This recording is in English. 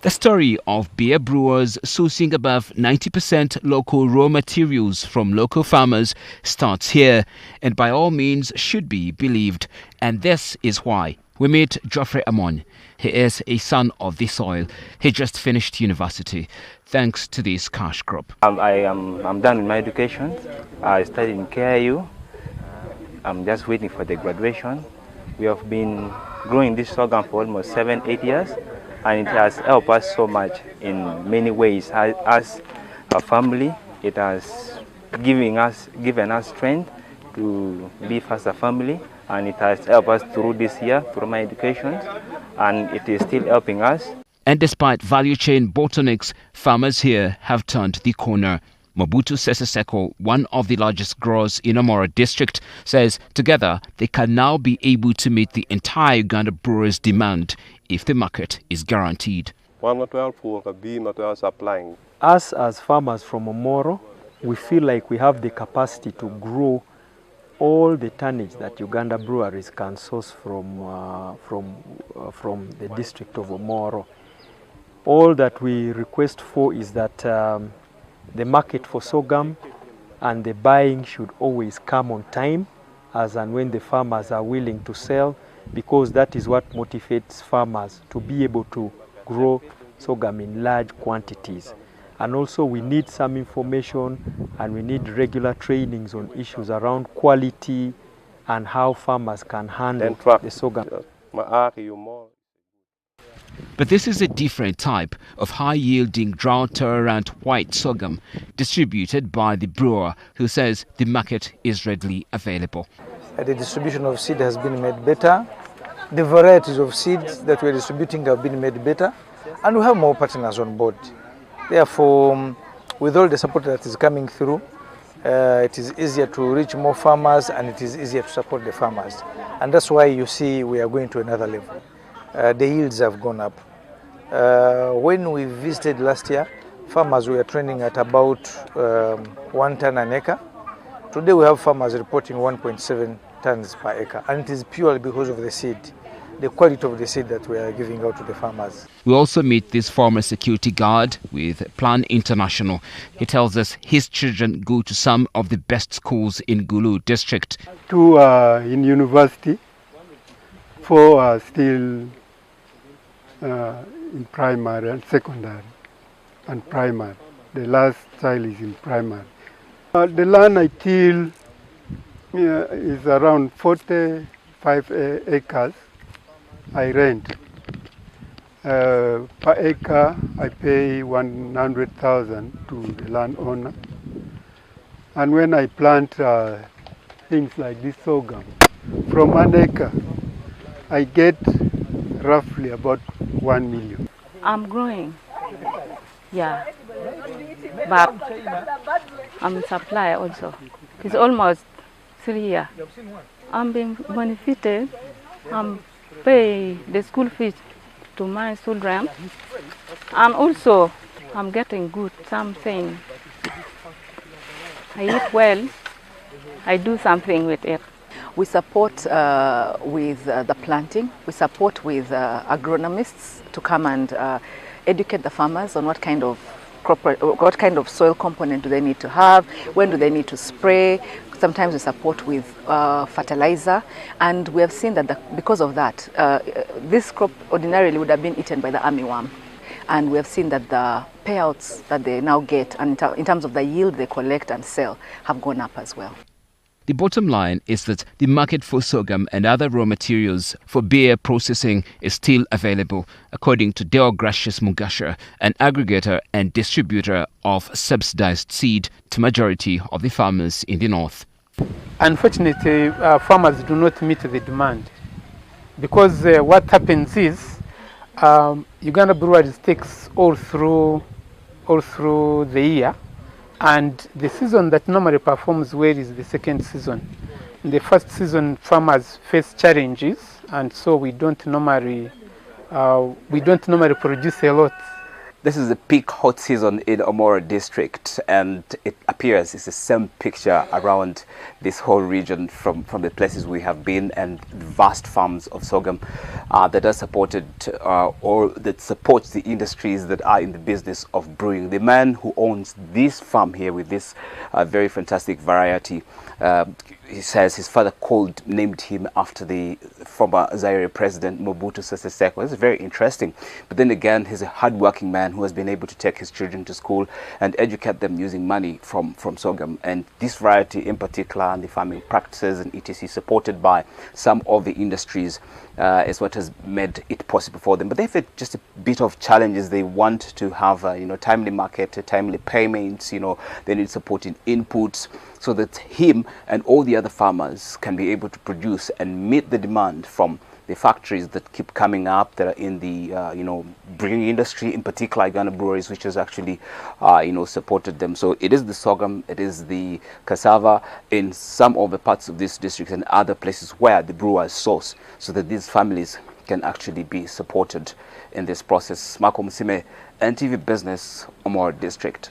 The story of beer brewers sourcing above 90% local raw materials from local farmers starts here and by all means should be believed. And this is why we meet Geoffrey Amon. He is a son of the soil. He just finished university thanks to this cash crop. I'm done with my education. I studied in KIU. I'm just waiting for the graduation. We have been growing this sorghum for almost 7-8 years. And it has helped us so much in many ways. As a family, it has given us strength to live as a family, and it has helped us through this year, through my education, and it is still helping us. And despite value chain bottlenecks, farmers here have turned the corner. Mobutu Seseseko, one of the largest growers in Amora district, says together they can now be able to meet the entire Uganda brewers' demand if the market is guaranteed. Us as farmers from Omoro, we feel like we have the capacity to grow all the tonnage that Uganda breweries can source from the district of Omoro. All that we request for is that the market for sorghum and the buying should always come on time, as and when the farmers are willing to sell, because that is what motivates farmers to be able to grow sorghum in large quantities. And also we need some information and we need regular trainings on issues around quality and how farmers can handle the sorghum. But this is a different type of high-yielding drought-tolerant white sorghum distributed by the brewer, who says the market is readily available. The distribution of seed has been made better. The varieties of seeds that we're distributing have been made better, and we have more partners on board. Therefore, with all the support that is coming through, it is easier to reach more farmers and it is easier to support the farmers. And that's why you see we are going to another level. The yields have gone up. When we visited last year, farmers were trending at about 1 ton an acre. Today we have farmers reporting 1.7 tons per acre, and it is purely because of the seed, the quality of the seed that we are giving out to the farmers. We also meet this former security guard with Plan International. He tells us his children go to some of the best schools in Gulu district. 2 are in university, 4 are still in primary and secondary and primary. The last child is in primary. The land I till is around 45 acres. I rent. Per acre I pay 100,000 to the landowner. And when I plant things like this sorghum, from 1 acre I get roughly about 1 million. I'm growing, yeah, but I'm supply also. It's almost 3 years. I'm being benefited. I'm paying the school fees to my children, and also I'm getting good something. I eat well. I do something with it. We support with the planting. We support with agronomists to come and educate the farmers on what kind of soil component do they need to have, when do they need to spray. Sometimes we support with fertilizer, and we have seen that because of that, this crop ordinarily would have been eaten by the armyworm. And we have seen that the payouts that they now get, and in terms of the yield they collect and sell, have gone up as well. The bottom line is that the market for sorghum and other raw materials for beer processing is still available, according to Deogracious Mugasha, an aggregator and distributor of subsidized seed to majority of the farmers in the north. Unfortunately, farmers do not meet the demand, because what happens is Uganda breweries takes all through the year. And the season that normally performs well is the second season. In the first season, farmers face challenges, and so we don't normally produce a lot This is the peak hot season in Omoro district, and it appears it's the same picture around this whole region from the places we have been, and vast farms of sorghum that are supported or that supports the industries that are in the business of brewing. The man who owns this farm here with this very fantastic variety, he says his father named him after the former Zaire president Mobutu Sese Seko. It's very interesting. But then again, he's a hardworking man who has been able to take his children to school and educate them using money from sorghum. And this variety in particular, and the farming practices and etc. supported by some of the industries is what has made it possible for them. But they've had just a bit of challenges. They want to have timely market, timely payments. They need support in inputs, so that him and all the other farmers can be able to produce and meet the demand from the factories that keep coming up that are in the brewing industry, in particular Ghana breweries, which has actually supported them. So it is the sorghum, it is the cassava in some of the parts of this district and other places where the brewers source, so that these families can actually be supported in this process. Marco Musime, NTV Business, Omoro District.